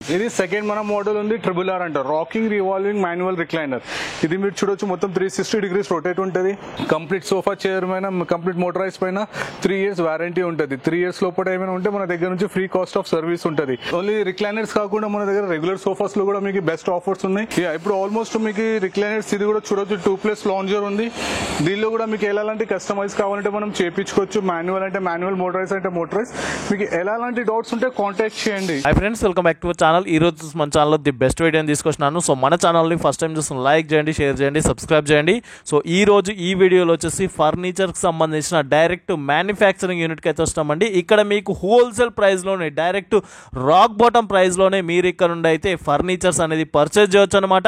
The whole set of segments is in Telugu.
ఇది సెకండ్ మన మోడల్ ఉంది ట్రిబుల్ ఆర్ అంటారు, రాకింగ్ రివాల్వింగ్ మాన్యువల్ రిక్లైనర్. ఇది మీరు చూడొచ్చు మొత్తం 360 డిగ్రీస్ రొటేట్ ఉంటుంది. కంప్లీట్ సోఫా చైర్ పైన కంప్లీట్ మోటరైజ్ పైన 3 years వారంటీ ఉంటుంది. 3 years లోపల ఏమైనా ఉంటే మన దగ్గర నుంచి ఫ్రీ కాస్ట్ ఆఫ్ సర్వీస్ ఉంటుంది. ఓన్లీ రిక్లైనర్స్ కాకుండా మన దగ్గర రెగ్యులర్ సోఫాస్ లో కూడా మీకు బెస్ట్ ఆఫర్స్ ఉన్నాయి. ఇప్పుడు ఆల్మోస్ట్ మీకు రిక్లైనర్స్ ఇది కూడా చూడొచ్చు 2+ లాంజర్ ఉంది. దీనిలో కూడా మీకు ఎలాంటి కస్టమైజ్ కావాలంటే మనం చేయించుకోవచ్చు. మాన్యువల్ అంటే మాన్యువల్, మోటరైజ్ అంటే మోటరైజ్. మీకు ఎలాంటి డౌట్స్ ఉంటే కాంటాక్ట్ చేయండి. Hi friends, welcome back to channel. ఈ రోజు మన ఛానల్లో ది బెస్ట్ వీడియోని తీసుకొచ్చినాను. సో మన ఛానల్ని ఫస్ట్ టైం చూస్తున్న లైక్ చేయండి, షేర్ చేయండి, సబ్స్క్రైబ్ చేయండి. సో ఈ రోజు ఈ వీడియోలో వచ్చేసి ఫర్నిచర్కి సంబంధించిన డైరెక్ట్ మ్యానుఫ్యాక్చరింగ్ యూనిట్కి అయితే వస్తామండి. ఇక్కడ మీకు హోల్సేల్ ప్రైస్లోనే, డైరెక్ట్ రాక్ బాటమ్ ప్రైస్లోనే మీరు ఇక్కడ నుండి అయితే ఫర్నిచర్స్ అనేది పర్చేజ్ చేయొచ్చు అనమాట.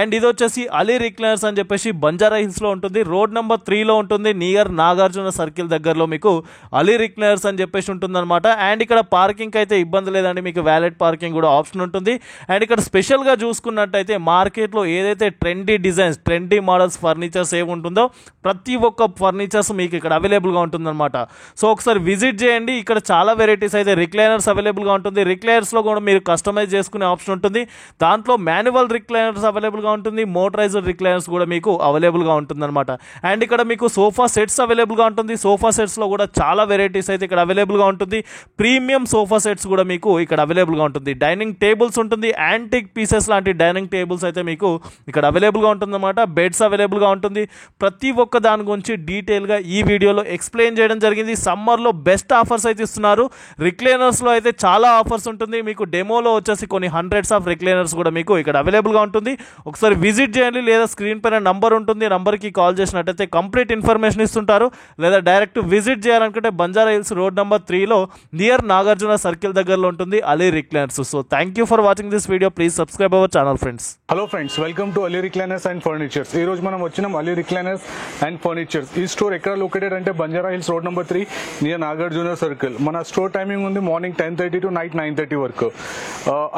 అండ్ ఇది వచ్చేసి అలీ రిక్లైనర్స్ అని చెప్పేసి బంజారా హిల్స్లో ఉంటుంది, రోడ్ నెంబర్ 3లో ఉంటుంది, నియర్ నాగార్జున సర్కిల్ దగ్గరలో మీకు అలీ రిక్లైనర్స్ అని చెప్పేసి ఉంటుంది అనమాట. అండ్ ఇక్కడ పార్కింగ్ అయితే ఇబ్బంది లేదండి, మీకు వ్యాలెట్ పార్కింగ్ కూడా ఆప్షన్ ఉంటుంది. అండ్ ఇక్కడ స్పెషల్గా చూసుకున్నట్టయితే మార్కెట్లో ఏదైతే trendy designs, trendy models furnitures ఏమి ఉంటుందో ప్రతి ఒక్క ఫర్నిచర్స్ మీకు ఇక్కడ అవైలబుల్గా ఉంటుందన్నమాట. సో ఒకసారి విజిట్ చేయండి. ఇక్కడ చాలా వెరైటీస్ అయితే రిక్లైనర్స్ అవైలబుల్గా ఉంటుంది. రిక్లైనర్స్లో కూడా మీరు కస్టమైజ్ చేసుకునే ఆప్షన్ ఉంటుంది. దాంట్లో మాన్యువల్ రిక్లైనర్స్ అవైలబుల్గా ఉంటుంది, మోటరైజ్డ్ రిక్లైనర్స్ కూడా మీకు అవైలబుల్గా ఉంటుందన్నమాట. అండ్ ఇక్కడ మీకు సోఫా సెట్స్ అవైలబుల్గా ఉంటుంది. సోఫా సెట్స్లో కూడా చాలా వెరైటీస్ అయితే ఇక్కడ అవైలబుల్గా ఉంటుంది. ప్రీమియం సోఫా సెట్స్ కూడా మీకు ఇక్కడ అవైలబుల్గా ఉంటుంది. డైనింగ్ టేబుల్స్ ఉంటుంది, యాంటిక్ పీసెస్ లాంటి డైనింగ్ టేబుల్స్ అయితే మీకు ఇక్కడ అవైలబుల్గా ఉంటుందన్నమాట. బెడ్స్ అవైలబుల్గా ఉంటుంది. ప్రతి ఒక్క దాని గురించి డీటెయిల్గా ఈ వీడియోలో ఎక్స్ప్లెయిన్ చేయడం జరిగింది. సమ్మర్లో బెస్ట్ ఆఫర్స్ అయితే ఇస్తున్నారు. రిక్లైనర్స్లో అయితే చాలా ఆఫర్స్ ఉంటుంది. మీకు డెమోలో వచ్చేసి కొన్ని హండ్రెడ్స్ ఆఫ్ రిక్లైనర్స్ కూడా మీకు ఇక్కడ అవైలబుల్గా ఉంటుంది. ఒకసారి విజిట్ చేయండి, లేదా స్క్రీన్ పైన నంబర్ ఉంటుంది, నంబర్కి కాల్ చేసినట్టయితే కంప్లీట్ ఇన్ఫర్మేషన్ ఇస్తుంటారు. లేదా డైరెక్ట్ విజిట్ చేయాలనుకుంటే బంజారా హిల్స్ రోడ్ నెంబర్ 3లో నియర్ నాగార్జున సర్కిల్ దగ్గరలో ఉంటుంది Ali Recliners. So thank you for watching this video. Please subscribe our channel friends. Hello friends, welcome to Ali Recliners and Furnitures. ఈ రోజు మనం వచ్చినాం అలీ రిక్లైనర్స్ అండ్ ఫర్నిచర్స్. ఈ స్టోర్ ఎక్కడ లొకేటెడ్ అంటే Banjara Hills road number 3 near Nagarjuna circle. మన స్టోర్ టైమింగ్ ఉంది మార్నింగ్ 10:30 to నైట్ 9:30 వరకు.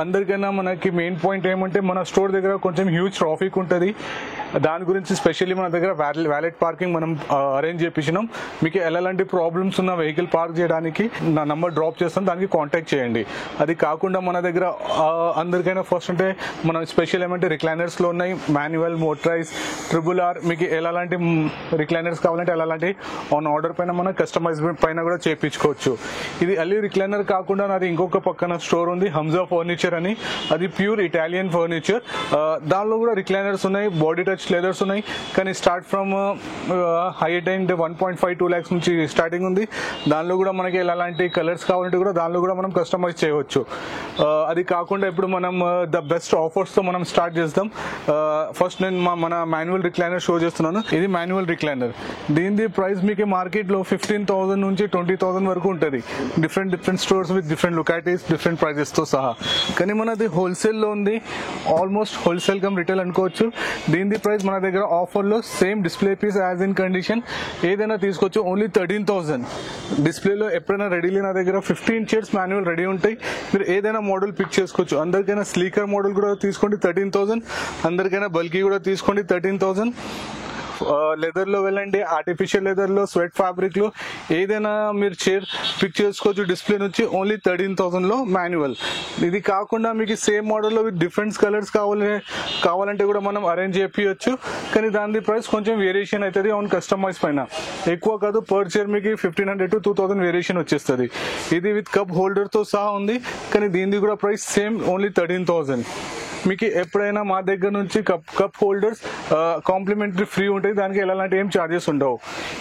అందరికైనా మనకి మెయిన్ పాయింట్ ఏమంటే మన స్టోర్ దగ్గర కొంచెం హ్యూజ్ ట్రాఫిక్ ఉంటుంది. దాని గురించి స్పెషల్లీ మన దగ్గర వ్యాలెట్ పార్కింగ్ మనం అరేంజ్ చేయించినాం. మీకు ఎలాంటి ప్రాబ్లమ్స్ ఉన్న వెహికల్ పార్క్ చేయడానికి నా నంబర్ డ్రాప్ చేస్తాను, దానికి కాంటాక్ట్ చేయండి. అది కాకుండా మన దగ్గర అందరికైనా ఫస్ట్ అంటే మనం స్పెషల్ ఏమంటే రిక్లైనర్స్లో ఉన్నాయి, మాన్యువల్, మోటరైజ్, ట్రిబుల్ ఆర్. మీకు ఎలాంటి రిక్లైనర్స్ కావాలంటే ఎలాంటి ఆన్ ఆర్డర్ పైన మనం కస్టమైజ్ పైన కూడా చేయించుకోవచ్చు. ఇది అలీ రిక్లైనర్ కాకుండా నాది ఇంకొక పక్కన స్టోర్ ఉంది హంజా ఫర్నిచర్ అని. అది ప్యూర్ ఇటాలియన్ ఫర్నిచర్. దానిలో కూడా రిక్లైనర్స్ ఉన్నాయి, బాడీ టచ్ లెదర్స్ ఉన్నాయి. కానీ start from height and 1.5-2 lakhs నుంచి స్టార్టింగ్ ఉంది. దానిలో కూడా మనకి ఎలాంటి కలర్స్ కావాలంటే కూడా దానిలో కూడా మనం కస్టమైజ్ చేయవచ్చు. అది కాకుండా ఇప్పుడు మనం ద బెస్ట్ ఆఫర్స్తో మనం స్టార్ట్ చేద్దాం. ఫస్ట్ నేను మన మాన్యువల్ రిక్లైనర్ షో చేస్తున్నాను. ఇది మాన్యువల్ రిక్లైనర్. దీని ప్రైస్ మీకు మార్కెట్లో 15,000 నుంచి 20,000 వరకు ఉంటుంది. Different stores with different localities, different ప్రైజెస్తో సహా. కానీ మనది హోల్సేల్లో ఉంది, ఆల్మోస్ట్ హోల్సేల్ కమ్ రిటైల్ అనుకోవచ్చు. దీని ప్రైస్ మన దగ్గర ఆఫర్లో same display piece as in condition ఏదైనా తీసుకోవచ్చు, ఓన్లీ 13,000. డిస్ప్లేలో ఎప్పుడైనా రెడీలీ నా దగ్గర 15 chairs మాన్యువల్ రెడీ ఉంటాయి. మీరు ఏదైనా మోడల్ పిక్ చేసుకోవచ్చు. అందరికైనా స్లీకర్ మోడల్ కూడా తీసుకోండి 13,000, అందరికైనా బల్కీ కూడా తీసుకోండి 13,000. లెదర్లో వెళ్ళండి, ఆర్టిఫిషియల్ లెదర్లో, స్వెట్ ఫ్యాబ్రిక్లో ఏదైనా మీరు చైర్ పిక్ చేసుకోవచ్చు డిస్ప్లే నుంచి, ఓన్లీ 13,000లో మాన్యువల్. ఇది కాకుండా మీకు సేమ్ మోడల్లో విత్ డిఫరెంట్ కలర్స్ కావాలంటే కూడా మనం అరేంజ్ చేయించవచ్చు. కానీ దాని ప్రైస్ కొంచెం వేరియేషన్ అవుతుంది ఆన్ కస్టమైజ్ పైన. ఎక్కువ కాదు, పర్ చైర్ మీకు 1,500 to 2,000 వేరియేషన్ వచ్చేస్తుంది. ఇది విత్ కప్ హోల్డర్తో సహా ఉంది. కానీ దీనిది కూడా ప్రైస్ సేమ్, ఓన్లీ 13,000. మీకు ఎప్పుడైనా మా దగ్గర నుంచి కప్ హోల్డర్స్ కాంప్లిమెంటరీ ఫ్రీ ఉంటాయి. దానికి ఎలాంటి ఏం చార్జెస్ ఉండవు.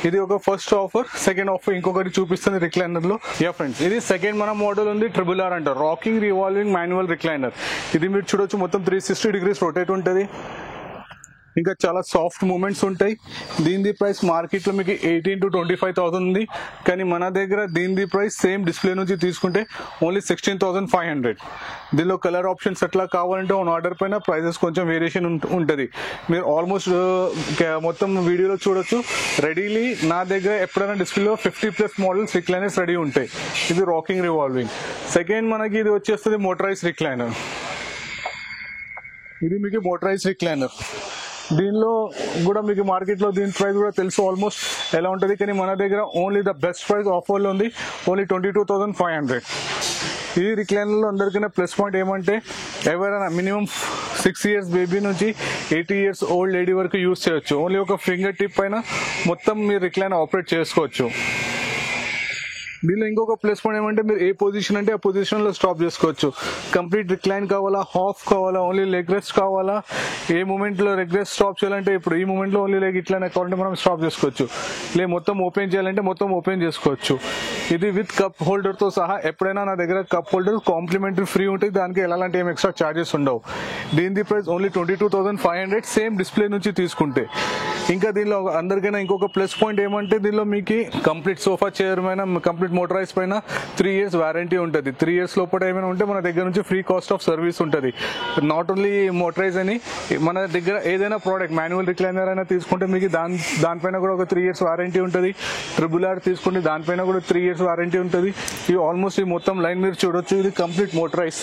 ఇది ఒక ఫస్ట్ ఆఫర్. సెకండ్ ఆఫర్ ఇంకొకటి చూపిస్తుంది రిక్లైనర్ లో. ఫ్రెండ్స్, ఇది సెకండ్ మన మోడల్ ఉంది ట్రిబుల్ ఆర్ అంటారు, రాకింగ్ రివాల్వింగ్ మాన్యువల్ రిక్లైనర్. ఇది మీరు చూడొచ్చు మొత్తం 360 degrees రొటేట్ ఉంటుంది. ఇంకా చాలా సాఫ్ట్ మూమెంట్స్ ఉంటాయి. దీని ప్రైస్ మార్కెట్లో మీకు 18,000 to 25,000 ఉంది. కానీ మన దగ్గర దీని ప్రైస్ సేమ్ డిస్ప్లే నుంచి తీసుకుంటే ఓన్లీ 16,500. దీనిలో కలర్ ఆప్షన్స్ ఎట్లా కావాలంటే ఆన్ ఆర్డర్ పైన ప్రైజెస్ కొంచెం వేరియేషన్ ఉంటుంది. మీరు ఆల్మోస్ట్ మొత్తం వీడియోలో చూడొచ్చు. రెడీలీ నా దగ్గర ఎప్పుడైనా డిస్ప్లేలో 50+ మోడల్స్ రిక్లైనర్స్ రెడీ ఉంటాయి. ఇది రాకింగ్ రివాల్వింగ్. సెకండ్ మనకి ఇది వచ్చేస్తుంది మోటరైజ్ రిక్లైనర్. ఇది మీకు మోటరైజ్ రిక్లైనర్. దీనిలో కూడా మీకు మార్కెట్లో దీని ప్రైస్ కూడా తెలుసు ఆల్మోస్ట్ ఎలా ఉంటుంది. కానీ మన దగ్గర ఓన్లీ ద బెస్ట్ ప్రైస్ ఆఫర్లో ఉంది, ఓన్లీ 22,500. ఈ రిక్లైనర్లో అందరికైనా ప్లస్ పాయింట్ ఏమంటే ఎవరైనా మినిమం 6 years బేబీ నుంచి 80 years ఓల్డ్ లేడీ వరకు యూజ్ చేయొచ్చు. ఓన్లీ ఒక ఫింగర్ టిప్ పైన మొత్తం మీరు రిక్లైనర్ ఆపరేట్ చేసుకోవచ్చు. దీనిలో ఇంకొక ప్లస్ పాయింట్ ఏమంటే మీరు ఏ పొజిషన్ అంటే ఆ పొజిషన్లో స్టాప్ చేసుకోవచ్చు. కంప్లీట్ రిక్లైన్ కావాలా, హాఫ్ కావాలా, ఓన్లీ లెగ్ రెస్ట్ కావాలా, ఏ మూమెంట్లో లెగ్ రెస్ట్ స్టాప్ చేయాలంటే ఇప్పుడు ఈ మూమెంట్లో ఓన్లీ లెగ్ ఇట్లానే కావాలంటే మనం స్టాప్ చేసుకోవచ్చు. మొత్తం ఓపెన్ చేయాలంటే మొత్తం ఓపెన్ చేసుకోవచ్చు. ఇది విత్ కప్ హోల్డర్తో సహా. ఎప్పుడైనా నా దగ్గర కప్ హోల్డర్ కాంప్లిమెంటరీ ఫ్రీ ఉంటుంది, దానికి ఎలాంటి ఏం ఎక్స్ట్రా ఛార్జెస్ ఉండవు. దీని ప్రైస్ ఓన్లీ 22,500 సేమ్ డిస్ప్లే నుంచి తీసుకుంటే. ఇంకా దీనిలో అందరికైనా ఇంకొక ప్లస్ పాయింట్ ఏమంటే దీనిలో మీకు కంప్లీట్ సోఫా చైర్ పైన, కంప్లీట్ మోటరైజ్ పైన 3 years వారంటీ ఉంటుంది. 3 years లోపల ఏమైనా ఉంటే మన దగ్గర నుంచి ఫ్రీ కాస్ట్ ఆఫ్ సర్వీస్ ఉంటుంది. నాట్ ఓన్లీ మోటరైజ్ అని మన దగ్గర ఏదైనా ప్రోడక్ట్ మాన్యువల్ రిక్లైనర్ అయినా తీసుకుంటే మీకు దానిపైన కూడా ఒక 3 years వారంటీ ఉంటుంది. RRR తీసుకుంటే దానిపైన కూడా 3 years వారంటీ ఉంటుంది. ఇది ఆల్మోస్ట్ ఈ మొత్తం లైన్ మీరు చూడొచ్చు, ఇది కంప్లీట్ మోటరైజ్.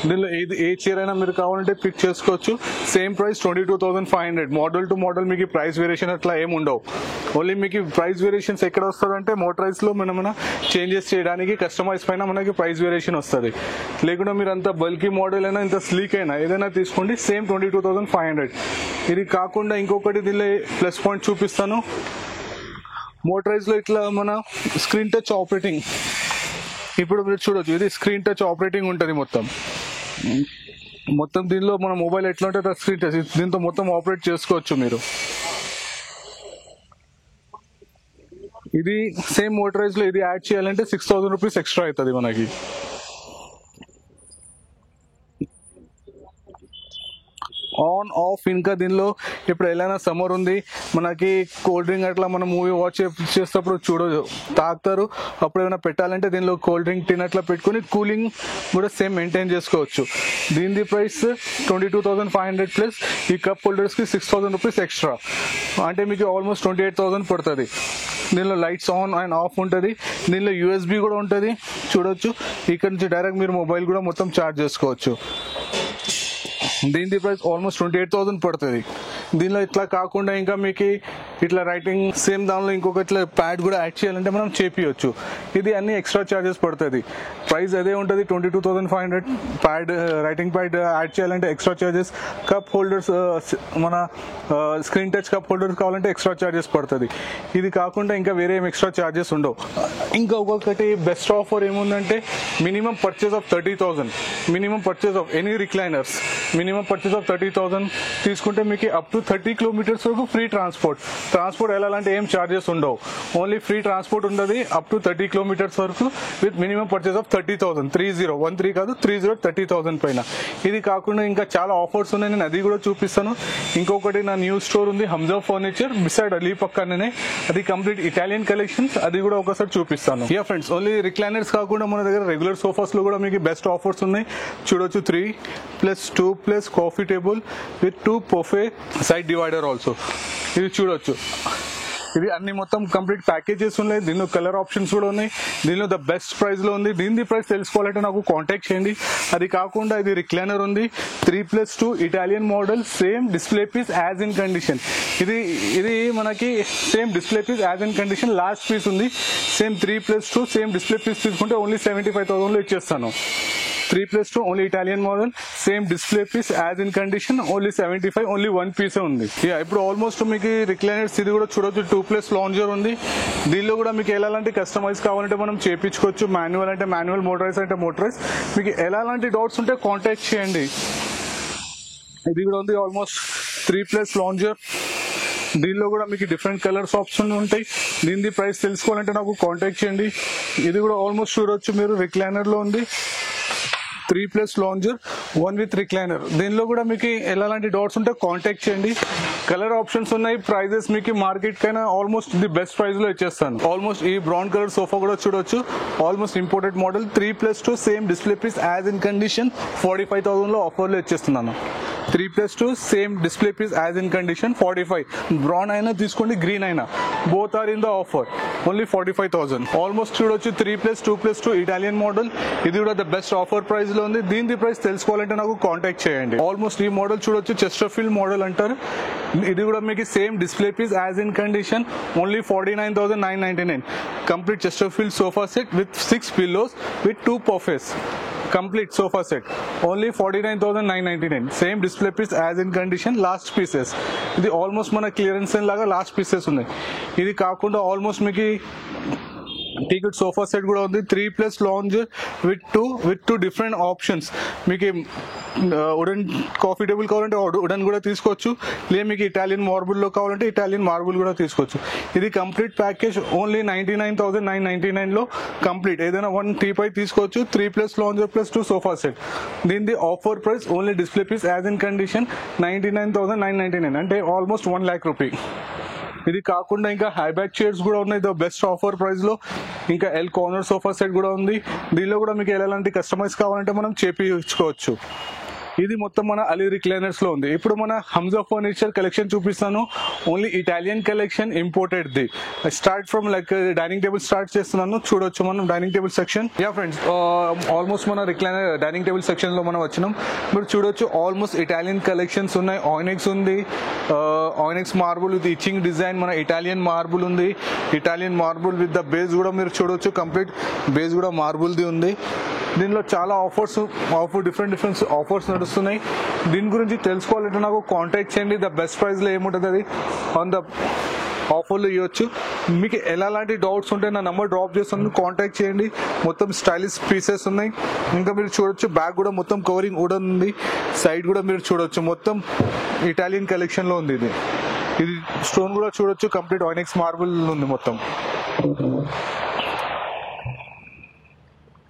దీనిలో ఏ చైర్ అయినా మీరు కావాలంటే పిక్ చేసుకోవచ్చు. Same price 22,500. Model to model మీకు ప్రైస్ వేరియేషన్ అట్లా ఏమి ఉండవు. ఓన్లీ మీకు ప్రైస్ వేరియేషన్స్ ఎక్కడ వస్తుందంటే మోటరైజ్లో మనం చేంజెస్ చేయడానికి కస్టమైజ్ పైన మనకి ప్రైస్ వేరియేషన్ వస్తుంది. లేకుండా మీరు అంత బల్కీ మోడల్ అయినా ఇంత స్లీక్ అయినా ఏదైనా తీసుకోండి, సేమ్ 22,500. ఇది కాకుండా ఇంకొకటి దీనిలో ప్లస్ పాయింట్ చూపిస్తాను. మోటరైజ్లో ఇట్లా మన స్క్రీన్ టచ్ ఆపరేటింగ్ ఇప్పుడు మీరు చూడొచ్చు, ఇది స్క్రీన్ టచ్ ఆపరేటింగ్ ఉంటుంది. మొత్తం దీనిలో మన మొబైల్ ఎట్లా ఉంటుంది స్క్రీన్ టచ్, దీంతో మొత్తం ఆపరేట్ చేసుకోవచ్చు మీరు. ఇది సేమ్ మోటరైజ్లో ఇది యాడ్ చేయాలంటే 6,000 రూపీస్ ఎక్స్ట్రా అవుతుంది మనకి. ఆన్ ఆఫ్ ఇంకా దీనిలో ఇప్పుడు ఎలా సమ్మర్ ఉంది, మనకి కోల్డ్ డ్రింక్ అట్లా మనం మూవీ వాచ్ చేసేటప్పుడు తాగుతారు, అప్పుడు ఏమైనా పెట్టాలంటే దీనిలో కోల్డ్ డ్రింక్ టిన్ అట్లా పెట్టుకుని కూలింగ్ కూడా సేమ్ మెయింటైన్ చేసుకోవచ్చు. దీని ప్రైస్ 22,500 ప్లస్ ఈ కప్ హోల్డర్స్కి 6,000 రూపీస్ ఎక్స్ట్రా, అంటే మీకు ఆల్మోస్ట్ 28,000 పడుతుంది. దీనిలో లైట్స్ ఆన్ అండ్ ఆఫ్ ఉంటుంది. దీనిలో USB కూడా ఉంటుంది చూడొచ్చు. ఇక్కడ నుంచి డైరెక్ట్ మీరు మొబైల్ కూడా మొత్తం ఛార్జ్ చేసుకోవచ్చు. దీని ప్రైస్ ఆల్మోస్ట్ 28,000 పడుతుంది. దీనిలో ఇట్లా కాకుండా ఇంకా మీకు ఇట్లా రైటింగ్ సేమ్ దానిలో ఇంకొక ఇట్లా ప్యాడ్ కూడా యాడ్ చేయాలంటే మనం చేపియొచ్చు. ఇది అన్ని ఎక్స్ట్రా ఛార్జెస్ పడుతుంది. ప్రైస్ అదే ఉంటుంది 22,500. ప్యాడ్ రైటింగ్ ప్యాడ్ యాడ్ చేయాలంటే ఎక్స్ట్రా ఛార్జెస్. కప్ హోల్డర్స్ మన స్క్రీన్ టచ్ కప్ హోల్డర్స్ కావాలంటే ఎక్స్ట్రా ఛార్జెస్ పడుతుంది. ఇది కాకుండా ఇంకా వేరే ఏం ఎక్స్ట్రా ఛార్జెస్ ఉండవు. ఇంకా ఒక్కొక్కటి బెస్ట్ ఆఫర్ ఏముందంటే minimum purchase of 30,000, minimum purchase of any recliners minimum purchase of 30,000 తీసుకుంటే మీకు అప్ టు 30 kilometers వరకు ఫ్రీ ట్రాన్స్పోర్ట్ ఎలాంటి ఏం ఛార్జెస్ ఉండవు. ఓన్లీ ఫ్రీ ట్రాన్స్పోర్ట్ ఉంటుంది అప్ టు 30 kilometers వరకు విత్ మినిమం పర్చేస్ ఆఫ్ 30,000. 13 కాదు 30,000 పైన. ఇది కాకుండా ఇంకా చాలా ఆఫర్స్ ఉన్నాయి, నేను అది కూడా చూపిస్తాను. ఇంకొకటి నా న్యూ స్టోర్ ఉంది హంజా ఫర్నిచర్ బిసైడ్ అలీ పక్కనే, అది కంప్లీట్ ఇటాలియన్ కలెక్షన్స్, అది కూడా ఒకసారి చూపిస్తాను. యా ఫ్రెండ్స్, ఓన్లీ రిక్లైనర్స్ కాకుండా మన దగ్గర రెగ్యులర్ సోఫాస్ లో కూడా మీకు బెస్ట్ ఆఫర్స్ ఉన్నాయి చూడొచ్చు. 3+2+ coffee table with 2 buffet side divider also, ఇది చూడొచ్చు. ఇది అన్ని మొత్తం కంప్లీట్ ప్యాకేజెస్ ఉన్నాయి. దీనిలో కలర్ ఆప్షన్స్ కూడా ఉన్నాయి. దీనిలో ద బెస్ట్ ప్రైస్ లో ఉంది. దీని ప్రైస్ తెలుసుకోవాలంటే నాకు కాంటాక్ట్ చేయండి. అది కాకుండా ఇది రిక్లైనర్ ఉంది 3+2 Italian model, same display piece as in condition. ఇది మనకి same display piece as in condition, last piece ఉంది. సేమ్ 3+2 సేమ్ డిస్ప్లే పీస్ తీసుకుంటే ఓన్లీ 75,000 లో ఇచ్చేస్తాను. 3+2 only Italian model, same display piece as in condition, only 75, only 1 పీసే ఉంది. ఇప్పుడు ఆల్మోస్ట్ మీకు రిక్లైనర్స్ ఇది కూడా చూడొచ్చు. 2+ లాంజర్ ఉంది. దీనిలో కూడా మీకు ఎలాంటి కస్టమైజ్ కావాలంటే మనం చేపించుకోవచ్చు. మాన్యువల్ అంటే మాన్యువల్, మోటరైజ్ అంటే మోటరైజ్. మీకు ఎలాంటి డౌట్స్ ఉంటే కాంటాక్ట్ చేయండి. ఇది కూడా ఉంది ఆల్మోస్ట్ 3+ లాంజర్. దీనిలో కూడా మీకు డిఫరెంట్ కలర్స్ ఆప్షన్ ఉంటాయి. దీని ప్రైస్ తెలుసుకోవాలంటే నాకు కాంటాక్ట్ చేయండి. ఇది కూడా ఆల్మోస్ట్ చూడొచ్చు మీరు, రిక్లైనర్ లో ఉంది 3+ లాంజర్ 1 విత్ రిక్లైనర్. దీనిలో కూడా మీకు ఎలాంటి డౌట్స్ ఉంటే కాంటాక్ట్ చేయండి. కలర్ ఆప్షన్స్ ఉన్నాయి. ప్రైజెస్ మీకు మార్కెట్ కైనా ఆల్మోస్ట్ ది బెస్ట్ ప్రైస్ లో ఇచ్చేస్తాను. ఆల్మోస్ట్ ఈ బ్రౌన్ కలర్ సోఫా కూడా చూడొచ్చు. Almost imported model 3+2 same display piece as in condition 45,000 లో ఆఫర్ లో ఇచ్చేస్తున్నాను. 3+2 same display piece as in condition 45. Brown అయినా తీసుకోండి, గ్రీన్ అయినా, both are in the offer, only 45,000. Almost చూడొచ్చు 3+2+2 ఇటాలియన్ మోడల్. ఇది కూడా ద బెస్ట్ ఆఫర్ ప్రైస్ లో ఉంది. దీని ప్రైస్ తెలుసుకోవాలంటే నాకు కాంటాక్ట్ చేయండి. ఆల్మోస్ట్ ఈ మోడల్ చూడొచ్చు, చెస్టర్ఫీల్డ్ మోడల్ అంటారు. ఇది కూడా మీకు same display piece as in condition, only 49,999. Complete Chesterfield sofa set with 6 pillows with 2 puffs. Complete sofa set only 49,999. Same display piece as in condition, last pieces. ఇది ఆల్మోస్ట్ మన క్లియరెన్స్ లాగా లాస్ట్ పీసెస్ ఉన్నాయి. ఇది కాకుండా ఆల్మోస్ట్ మీకు టీకుడ్ సోఫా సెట్ కూడా ఉంది. 3+ lounge with two different options. మీకు వుడెన్ కాఫీ టేబుల్ కావాలంటే వుడెన్ కూడా తీసుకోవచ్చు, లేదా మీకు ఇటాలియన్ మార్బుల్లో కావాలంటే ఇటాలియన్ మార్బుల్ కూడా తీసుకోవచ్చు. ఇది కంప్లీట్ ప్యాకేజ్ ఓన్లీ 99,999లో కంప్లీట్. ఏదైనా 1 టీపై తీసుకోవచ్చు. 3+ లాంజర్ ప్లస్ 2 సోఫా సెట్. దీని offer price only display piece as in condition 99,999, అంటే ఆల్మోస్ట్ 1 lakh రూపీ. ఇది కాకుండా ఇంకా హైబ్యాక్ చైర్స్ కూడా ఉన్నాయి ద బెస్ట్ ఆఫర్ ప్రైస్ లో. ఇంకా ఎల్ కార్నర్ సోఫా సెట్ కూడా ఉంది. దీనిలో కూడా మీకు ఎలాంటి కస్టమైజ్ కావాలంటే మనం చేపించుకోవచ్చు. ఇది మొత్తం మన అలీ రిక్లైనర్స్ లో ఉంది. ఇప్పుడు మన హంజా ఫర్నిచర్ కలెక్షన్ చూపిస్తాను. Only Italian collection, imported the. Start from like dining table start చేస్తున్నాను. చూడొచ్చు మనం dining table section. Yeah friends, almost మన రిక్లైనర్ డైనింగ్ టేబుల్ సెక్షన్ లో మనం వచ్చినాం. మీరు చూడొచ్చు ఆల్మోస్ట్ ఇటాలియన్ కలెక్షన్స్ ఉన్నాయి. ఆయినెక్స్ ఉంది, onyx marble with itching design. మన ఇటాలియన్ మార్బుల్ ఉంది, Italian marble with the base కూడా మీరు చూడొచ్చు. కంప్లీట్ బేస్ కూడా మార్బుల్ ది ఉంది. దీనిలో చాలా డిఫరెంట్ ఆఫర్స్ నడుస్తున్నాయి. దీని గురించి తెలుసుకోవాలంటే నాకు కాంటాక్ట్ చేయండి. ద బెస్ట్ ప్రైస్లో ఏముంటుంది అది ఆన్ ద ఆఫర్లో ఇవ్వచ్చు. మీకు ఎలాంటి డౌట్స్ ఉంటే నా నెంబర్ డ్రాప్ చేస్తాను, కాంటాక్ట్ చేయండి. మొత్తం స్టైలిష్ పీసెస్ ఉన్నాయి. ఇంకా మీరు చూడొచ్చు బ్యాక్ కూడా మొత్తం కవరింగ్ వుడెన్ ఉంది. సైడ్ కూడా మీరు చూడొచ్చు మొత్తం ఇటాలియన్ కలెక్షన్లో ఉంది. ఇది స్టోన్ కూడా చూడొచ్చు, కంప్లీట్ ఆయినెక్స్ మార్బుల్ ఉంది మొత్తం.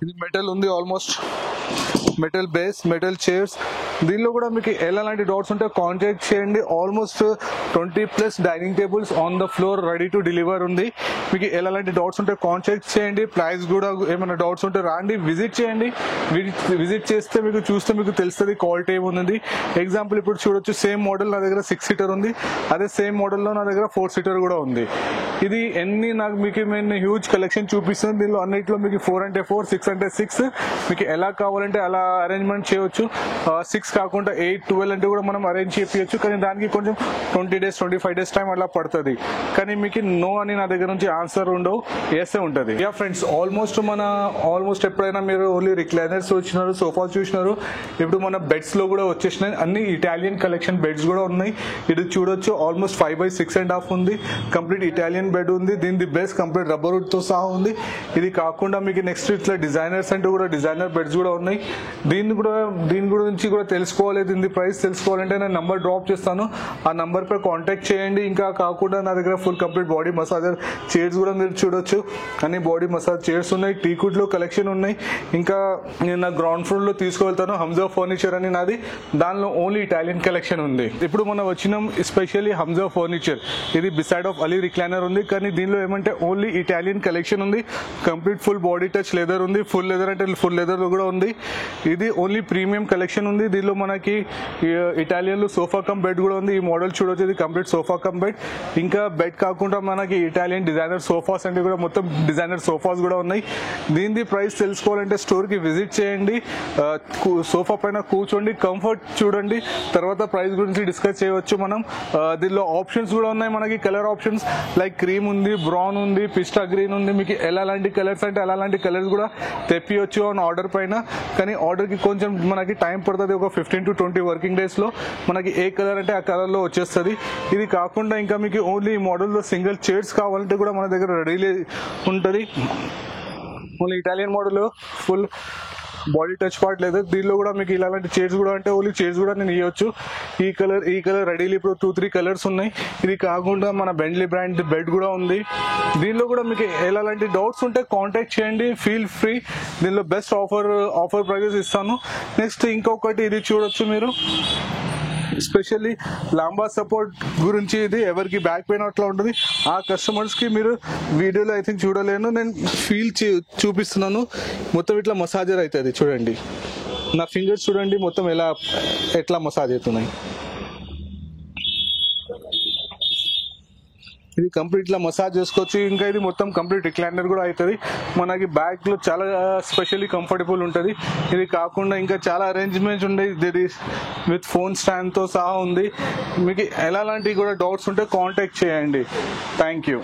ఇది మెటల్ ఉంది, almost metal base, metal chairs. దీనిలో కూడా మీకు ఎలాంటి డౌట్స్ ఉంటే కాంటాక్ట్ చేయండి. Almost 20+ dining tables on the floor ready to deliver ఉంది. మీకు ఎలాంటి డౌట్స్ ఉంటే కాంటాక్ట్ చేయండి. ప్రైస్ కూడా ఏమైనా డౌట్స్ ఉంటే రాండి, విజిట్ చేయండి. విజిట్ చేస్తే మీకు చూస్తే మీకు తెలుస్తుంది క్వాలిటీ ఏముంది. ఎగ్జాంపుల్ ఇప్పుడు చూడొచ్చు, సేమ్ మోడల్ నా దగ్గర 6 సీటర్ ఉంది. అదే సేమ్ మోడల్లో నా దగ్గర 4 సీటర్ కూడా ఉంది. ఇది మీకు నేను హ్యూజ్ కలెక్షన్ చూపిస్తాను. దీనిలో అన్నిట్లో మీకు 4 అంటే 4, 6 అంటే 6 మీకు ఎలా కావాలంటే అలా అరేంజ్మెంట్ చేయవచ్చు. 6 కాకుండా 8, 12 అంటే కూడా మనం అరేంజ్ చేయొచ్చు. కానీ దానికి కొంచెం 20 days 25 days టైం అలా పడుతుంది. కానీ మీకు నో అని నా దగ్గర నుంచి ఆన్సర్ ఉండవు, ఎస్ ఉంటుంది. యా ఫ్రెండ్స్, ఆల్మోస్ట్ ఎప్పుడైనా మీరు ఓన్లీ రిక్లైనర్స్ వచ్చినారు, సోఫా చూసినారు. ఇప్పుడు మన బెడ్స్ లో కూడా వచ్చేసినాయి. అన్ని ఇటాలియన్ కలెక్షన్ బెడ్స్ కూడా ఉన్నాయి. ఇది చూడొచ్చు, ఆల్మోస్ట్ 5/6.5 ఉంది. కంప్లీట్ ఇటాలియన్ బెడ్ ఉంది. దీని బేస్ కంప్లీట్ రబ్బర్ వుడ్ తో సహా ఉంది. ఇది కాకుండా మీకు నెక్స్ట్ ఇట్లా డిజైనర్స్ అంటే కూడా డిజైనర్ బెడ్స్ కూడా ఉన్నాయి. దీని గురించి కూడా తెలుసుకోవాలి. దీని ప్రైస్ తెలుసుకోవాలంటే నేను నంబర్ డ్రాప్ చేస్తాను, ఆ నంబర్ పై కాంటాక్ట్ చేయండి. ఇంకా కాకుండా నా దగ్గర full complete body massager chairs కూడా మీరు చూడొచ్చు. అన్ని బాడీ మసాజ్ చైర్స్ ఉన్నాయి. టీకుడ్ లో కలెక్షన్ ఉన్నాయి. ఇంకా నేను నా గ్రౌండ్ ఫ్లోర్ లో తీసుకువెళ్తాను, హంజా ఫర్నిచర్ అని నాది. దానిలో ఓన్లీ ఇటాలియన్ కలెక్షన్ ఉంది. ఇప్పుడు మనం వచ్చినాం ఎస్పెషల్లీ హంజా ఫర్నిచర్. ఇది బిసైడ్ ఆఫ్ అలీ రిక్లైనర్ ఉంది. కానీ దీనిలో ఏమంటే ఓన్లీ ఇటాలియన్ కలెక్షన్ ఉంది. Complete full body touch leather ఉంది. ఫుల్ లెదర్ అంటే ఫుల్ లెదర్ కూడా ఉంది. ఇది ఓన్లీ ప్రీమియం కలెక్షన్ ఉంది. దీనిలో మనకి ఇటాలియన్ లో సోఫా కమ్ బెడ్ కూడా ఉంది. ఈ మోడల్ చూడొచ్చు, ఇది కంప్లీట్ సోఫా కమ్ బెడ్. ఇంకా బెడ్ కాకుండా మనకి ఇటాలియన్ డిజైనర్ సోఫాస్ అంటే కూడా మొత్తం డిజైనర్ సోఫాస్ కూడా ఉన్నాయి. దీని ప్రైస్ తెలుసుకోవాలంటే స్టోర్ కి విజిట్ చేయండి. సోఫా పైన కూర్చోండి, కంఫర్ట్ చూడండి, తర్వాత ప్రైస్ గురించి డిస్కస్ చేయవచ్చు మనం. దీనిలో ఆప్షన్స్ కూడా ఉన్నాయి మనకి, కలర్ ఆప్షన్స్ లైక్ క్రీమ్ ఉంది, బ్రౌన్ ఉంది, పిస్టా గ్రీన్ ఉంది. మీకు ఎలాంటి కలర్స్ అంటే అలాంటి కలర్స్ కూడా తెప్పియొచ్చు ఆన్ ఆర్డర్ పైన. కానీ ఆర్డర్ కి కొంచెం మనకి టైం పడుతుంది. ఒక 15 to 20 వర్కింగ్ డేస్ లో మనకి ఏ కలర్ అంటే ఆ కలర్ లో వచ్చేస్తుంది. ఇది కాకుండా ఇంకా మీకు ఓన్లీ ఈ మోడల్ లో సింగిల్ చైర్స్ కావాలంటే కూడా మన దగ్గర రెడీలీ ఉంటుంది. Only Italian model full body touch part లేదు. దీనిలో కూడా మీకు ఇలాంటి చైర్స్ కూడా అంటే ఓన్లీ చైర్స్ కూడా నేను ఇవ్వచ్చు. ఈ కలర్ రెడీలీ ఇప్పుడు 2-3 కలర్స్ ఉన్నాయి. ఇది కాకుండా మన బెండ్లీ బ్రాండ్ బెడ్ కూడా ఉంది. దీనిలో కూడా మీకు ఎలాంటి డౌట్స్ ఉంటే కాంటాక్ట్ చేయండి, ఫీల్ ఫ్రీ. దీనిలో బెస్ట్ ఆఫర్ ప్రైజెస్ ఇస్తాను. నెక్స్ట్ ఇంకొకటి ఇది చూడొచ్చు మీరు, ఎస్పెషల్లీ లాంబా సపోర్ట్ గురించి. ఇది ఎవరికి బ్యాక్ పెయిన్ అట్లా ఉంటుంది ఆ కస్టమర్స్ కి మీరు వీడియోలో ఐ థింక్ చూడలేను, నేను ఫీల్ చూపిస్తున్నాను. మొత్తం ఇట్లా మసాజర్ అవుతుంది చూడండి. నా ఫింగర్స్ చూడండి మొత్తం ఎట్లా మసాజ్ అవుతున్నాయి. ఇది కంప్లీట్ లా మసాజ్ చేసుకోవచ్చు. ఇంకా ఇది మొత్తం కంప్లీట్ రిక్లైనర్ కూడా అవుతుంది. మనకి బ్యాక్ లో చాలా స్పెషల్లీ కంఫర్టబుల్ ఉంటుంది. ఇది కాకుండా ఇంకా చాలా అరేంజ్మెంట్స్ ఉన్నాయి. ఇది విత్ ఫోన్ స్టాండ్ తో సహా ఉంది. మీకు ఎలాంటివి కూడా డౌట్స్ ఉంటే కాంటాక్ట్ చేయండి. Thank you.